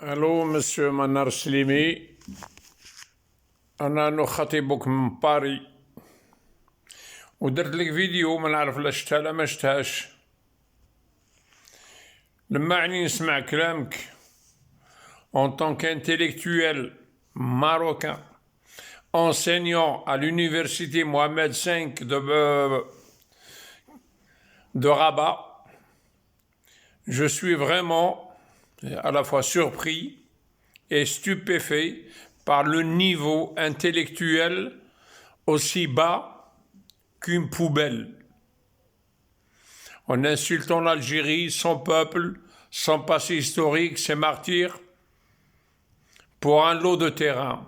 الو مسيو منار سليمي. انا نخاطبك من باري ودرت لك فيديو ما نعرف لا شفتها لا ما شفتهاش. لما عني نسمع كلامك en tant qu'intellectuel marocain enseignant à l'université Mohamed V de Rabat, je suis vraiment à la fois surpris et stupéfait par le niveau intellectuel aussi bas qu'une poubelle. En insultant l'Algérie, son peuple, son passé historique, ses martyrs, pour un lot de terrain.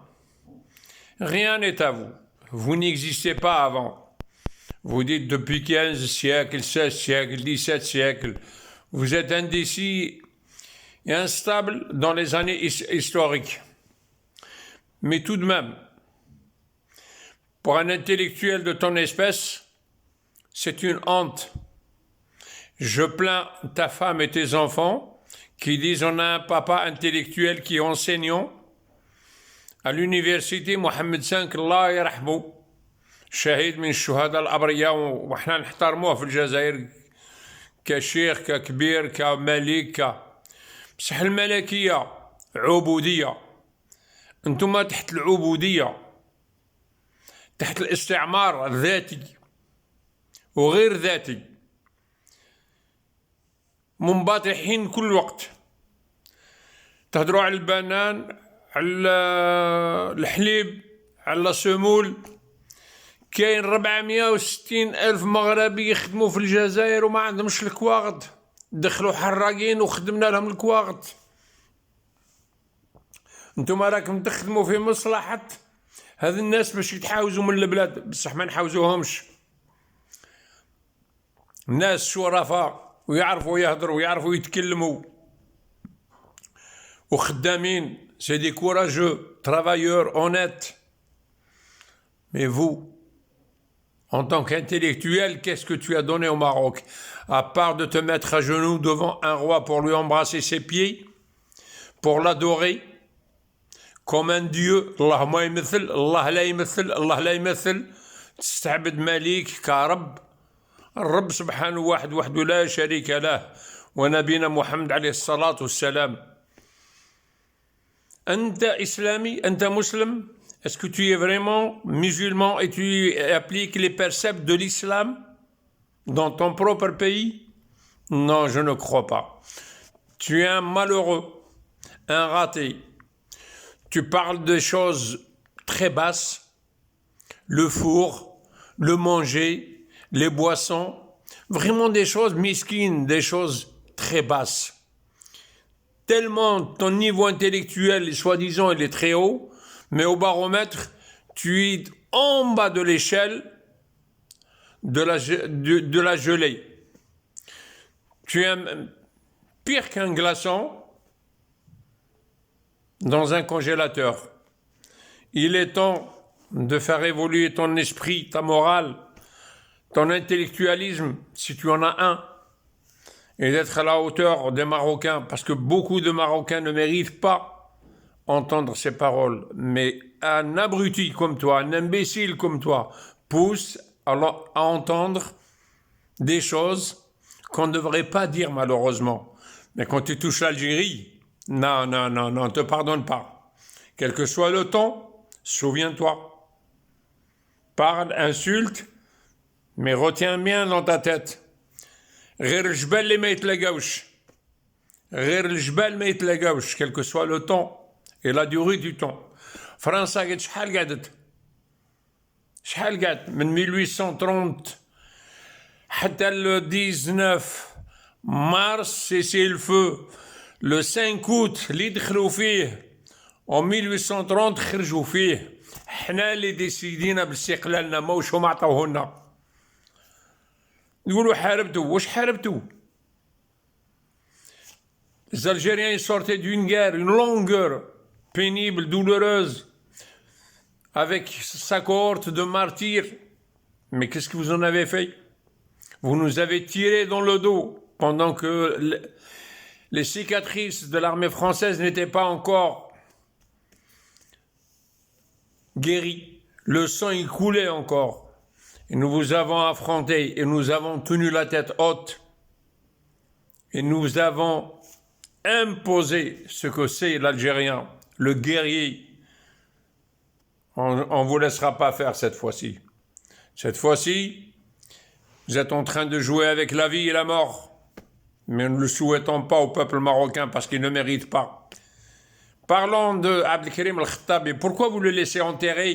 Rien n'est à vous. Vous n'existez pas avant. Vous dites depuis 15 siècles, 16 siècles, 17 siècles. Vous êtes indécis et instable dans les années historiques. Mais tout de même, pour un intellectuel de ton espèce, c'est une honte. Je plains ta femme et tes enfants qui disent on a un papa intellectuel qui est enseignant à l'université Mohamed V الله يرحمه شهيد من الشهداء الأبرياء وإحنا نحترموه في الجزائر كشيخ ككبير كملك بصح الملكية عبودية. انتم تحت العبودية، تحت الاستعمار الذاتي وغير ذاتي، منبطحين كل وقت. تهدروا على البنان، على الحليب، على السمول. كاين 460 ألف مغربي يخدموا في الجزائر وما عندهمش الكواغد. دخلوا حراقين وخدمنا لهم الكواغد. انتم راكم تخدموا في مصلحة هذ الناس باش يتحاوزوا من البلاد، بصح ما نحاوزوهمش. الناس شرفاء ويعرفوا يهضروا ويعرفوا يتكلموا وخدامين. C'est des courageux, travailleurs, honnêtes. Mais vous, en tant qu'intellectuel, qu'est-ce que tu as donné au Maroc? À part de te mettre à genoux devant un roi pour lui embrasser ses pieds, pour l'adorer comme un dieu. Allah ما يمثل، الله لا يمثل، الله لا يمثل. تستعبد مليك كرب. الرب سبحانه واحد وحده لا شريك له، ونبينا محمد عليه الصلاة والسلام. أنت إسلامي؟ أنت مسلم؟ Est-ce que tu es vraiment musulman et tu appliques les préceptes de l'islam dans ton propre pays? Non, je ne crois pas. Tu es un malheureux, un raté. Tu parles de choses très basses, le four, le manger, les boissons, vraiment des choses mesquines, des choses très basses. Tellement ton niveau intellectuel, soi-disant, il est très haut, mais au baromètre, tu es en bas de l'échelle de la gelée. Tu es pire qu'un glaçon dans un congélateur. Il est temps de faire évoluer ton esprit, ta morale, ton intellectualisme, si tu en as un, et d'être à la hauteur des Marocains, parce que beaucoup de Marocains ne méritent pas entendre ces paroles. Mais un abruti comme toi, un imbécile comme toi, pousse à entendre des choses qu'on ne devrait pas dire malheureusement. Mais quand tu touches l'Algérie, non, non, non, non, on ne te pardonne pas. Quel que soit le temps, souviens-toi. Parle, insulte, mais retiens bien dans ta tête. غير الجبال اللي ما يتلاقاوش، غير الجبال ما يتلاقاوش، quel que soit le temps et la durée du temps. فرنسا قعدت شحال قعدت؟ شحال قعدت؟ من 1830 حتى le 19 mars c'est le feu. Le 5 août اللي دخلوا فيه en 1830 خرجوا فيه. حنا اللي ديسيدينا باستقلالنا، ماوش هما عطاوهولنا. يقولوا حاربتوا، واش حاربتوا؟ Les Algériens sortaient d'une guerre, une longue guerre, pénible, douloureuse, avec sa cohorte de martyrs. Mais qu'est-ce que vous en avez fait? Vous nous avez tiré dans le dos pendant que Les cicatrices de l'armée française n'étaient pas encore guéries. Le sang, il coulait encore. Et nous vous avons affronté et nous avons tenu la tête haute. Et nous avons imposé ce que c'est l'Algérien, le guerrier. On ne vous laissera pas faire cette fois-ci. Cette fois-ci, vous êtes en train de jouer avec la vie et la mort. Mais nous ne le souhaitons pas au peuple marocain parce qu'il ne mérite pas. Parlons de Abdelkrim El-Khattabi. Pourquoi vous le laissez enterrer?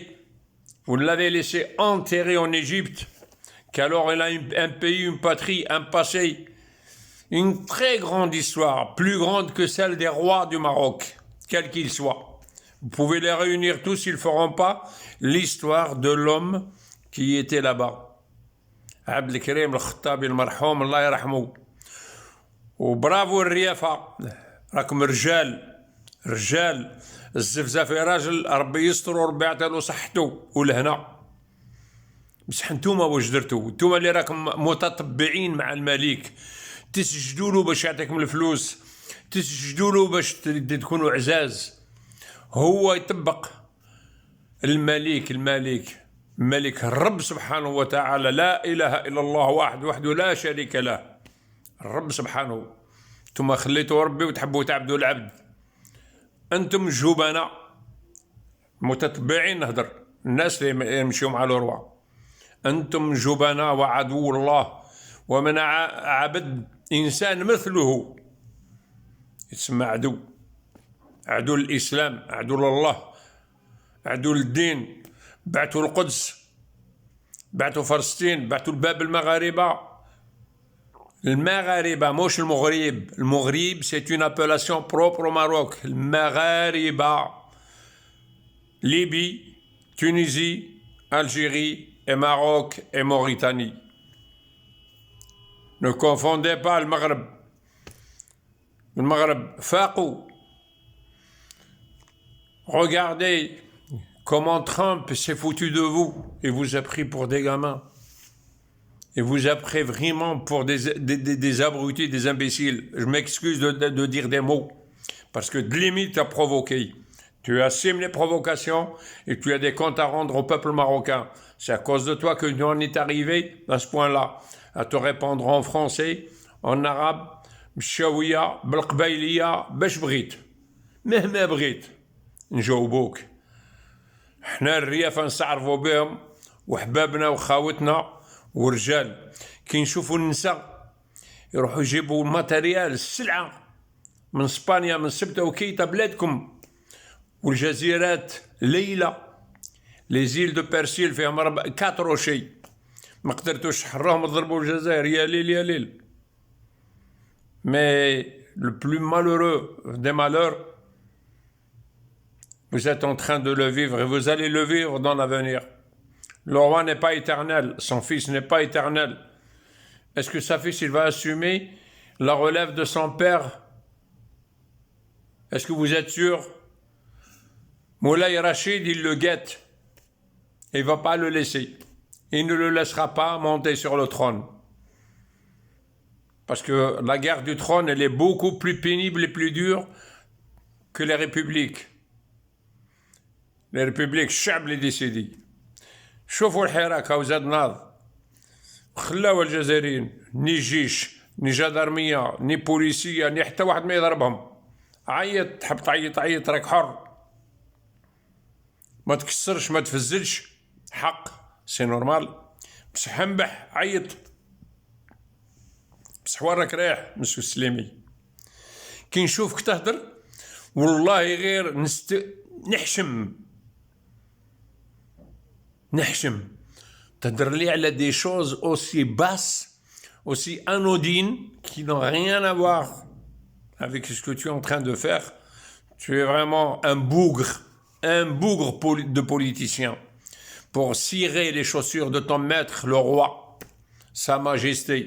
Vous l'avez laissé enterrer en Égypte, qu'alors elle a un pays, une patrie, un passé, une très grande histoire, plus grande que celle des rois du Maroc, quels qu'ils soient. Vous pouvez les réunir tous, ils ne feront pas l'histoire de l'homme qui était là-bas. Abdelkrim El-Khattabi المرحوم الله يرحمه. وبرافو الريافة، راكم رجال الزفزافي راجل، ربي يستر وربي يعطيلو صحته والهنا. بصح نتوما واش درتو؟ نتوما اللي راكم متطبعين مع الملك، تسجدوا له باش يعطيكم الفلوس، تسجدوا له باش تكونوا عزاز. هو يطبق الملك الرب سبحانه وتعالى، لا إله إلا الله واحد وحده لا شريك له، الرب سبحانه. انتم خليتوا ربي وتحبوا تعبدوا العبد. انتم جبناء متتبعين، نهضر الناس اللي يمشيوا مع الروا. انتم جبناء وعدو الله، ومن عبد انسان مثله يتسمى عدو. عدو الاسلام، عدو لله، عدو للدين. بعتوا القدس، بعتوا فلسطين، بعتوا الباب المغاربه. المغاربة مش المغرب. المغرب c'est une appellation propre au Maroc. المغاربة، Libye, Tunisie, Algérie et Maroc et Mauritanie. Ne confondez pas le Maghreb. Le Maghreb فاقوا. Regardez comment Trump s'est foutu de vous et vous a pris pour des gamins. Et vous a pris vraiment pour des abrutis, des imbéciles. Je m'excuse de dire des mots, parce que de limite tu as provoqué. Tu assumes les provocations et tu as des comptes à rendre au peuple marocain. C'est à cause de toi que nous en est arrivé à ce point-là, à te répondre en français, en arabe, بالشاوية بالقبايلية باش بغيت. مهما بغيت نجاوبوك. احنا الريافة نستعرفوا بهم وحبابنا وخاوتنا ورجال. كي نشوفوا النساء يروحوا يجيبوا الماتريال السلعة من اسبانيا، من سبتة وكيتا بلادكم والجزيرات ليلة. لي زيل دو بيرسيل فيهم 4 روشي، ما قدرتوش تحروهم تضربوا الجزائر. يا ليل يا ليل. Mais le plus malheureux des malheurs, vous êtes en train de le vivre et vous allez le vivre dans l'avenir. Le roi n'est pas éternel, son fils n'est pas éternel. Est-ce que sa fils, il va assumer la relève de son père? Est-ce que vous êtes sûr? Moulay Rachid, il le guette. Il ne va pas le laisser. Il ne le laissera pas monter sur le trône. Parce que la guerre du trône, elle est beaucoup plus pénible et plus dure que les républiques. Les républiques, الشعب اللي décide. شوفوا الحراك هاو زاد ناض، خلاو الجزائريين ني جيش ني جدارمية ني بوليسية ني حتى واحد ما يضربهم. عيط، تحب تعيط عيط، راك حر. ما تكسرش ما تفزلش، حق سي نورمال. بصح انبح عيط، بصح وين راك رايح مسيو السليمي؟ كي نشوفك تهدر والله غير نحشم. تهدر لي على des choses aussi basses, aussi anodines, qui n'ont rien à voir avec ce que tu es en train de faire. Tu es vraiment un bougre de politicien pour cirer les chaussures de ton maître, le roi, sa majesté.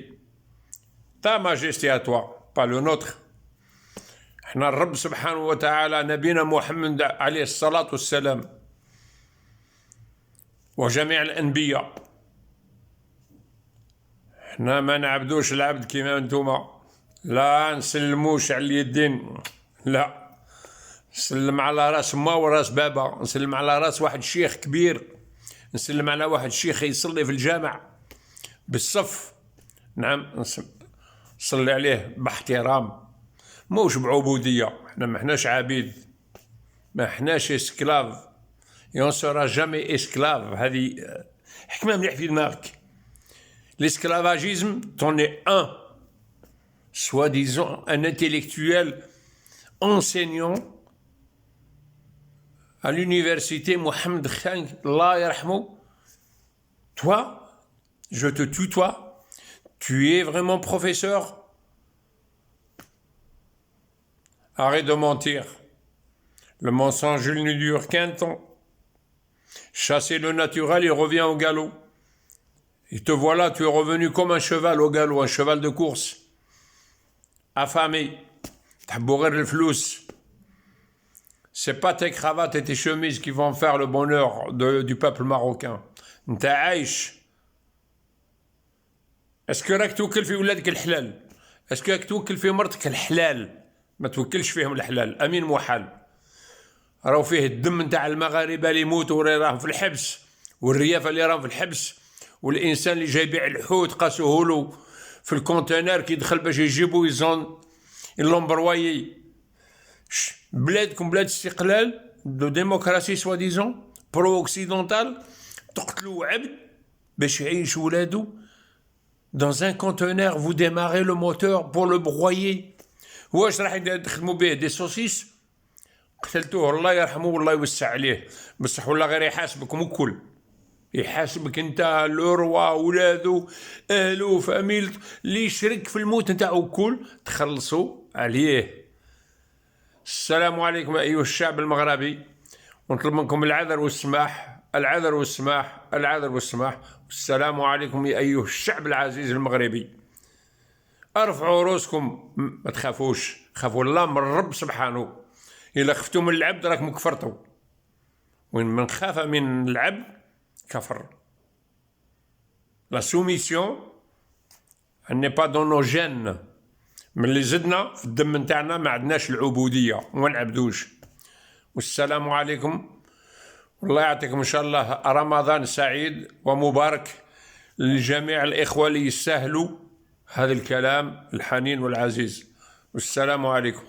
Ta majesté à toi, pas le nôtre. احنا الرب سبحانه وتعالى نبينا محمد عليه الصلاة والسلام وجميع الأنبياء، احنا ما نعبدوش العبد كما انتوما. لا نسلموش على اليدين، لا، نسلم على راس ما وراس بابا، نسلم على راس واحد الشيخ كبير، نسلم على واحد الشيخ يصلي في الجامع بالصف، نعم، نصلي عليه باحترام، موش بعبودية. احنا ما احناش عبيد، ما احناش اسكلاف، اون سورا جامي اسكلاف. هذه حكمة مليح في دماغك. L'esclavagisme, t'en es un, soi-disant un intellectuel enseignant à l'université Mohamed Khan, Allah yarhamou. Toi, je te tutoie, tu es vraiment professeur. Arrête de mentir. Le mensonge, il ne dure qu'un temps. Chasser le naturel, il revient au galop. Et te voilà, tu es revenu comme un cheval au galop, un cheval de course. Affamé. تحبوا غير الفلوس. C'est pas tes cravates et tes chemises qui vont faire le bonheur du peuple marocain. انت عايش. اسكو راك توكل في ولادك الحلال؟ اسكو راك توكل في مرتك الحلال؟ ما توكلش فيهم الحلال. امين محال. راهو فيه الدم نتاع المغاربه اللي يموتوا راهم في الحبس، والريافه اللي راهم في الحبس، والانسان اللي جاي يبيع الحوت قاسوه له في الكونتينر كي دخل باش يجيبوا يلون بروايي. بلادكم بلاد استقلال دو ديموكراسي سوا ديزون برو اوكسيدونتال، تقتلوا عبد باش يعيش ولادو dans un conteneur. Vous démarrez le moteur pour le broyer. واش راح تخدموا به دي سوسيس؟ قتلتوه الله يرحمه والله يوسع عليه، بصح ولا غير يحاسبكم الكل، يحاسبك انت، لو روا، ولادو، اهلو، فاميلته، اللي يشرك في الموت نتاعو الكل تخلصوا عليه. السلام عليكم ايها الشعب المغربي، ونطلب منكم العذر والسماح، العذر والسماح، العذر والسماح. والسلام عليكم يا ايها الشعب العزيز المغربي. ارفعوا رؤوسكم، ما تخافوش، خافوا الله من الرب سبحانه. إلا خفتوا من العبد راكم كفرتوا، وين من خاف من العبد كفر. لا سوميسيون n'est pas dans nos gènes. من اللي زدنا في الدم نتاعنا ما عندناش العبودية وما نعبدوش. والسلام عليكم، والله يعطيكم إن شاء الله رمضان سعيد ومبارك لجميع الإخوة اللي يستاهلوا هذا الكلام الحنين والعزيز. والسلام عليكم.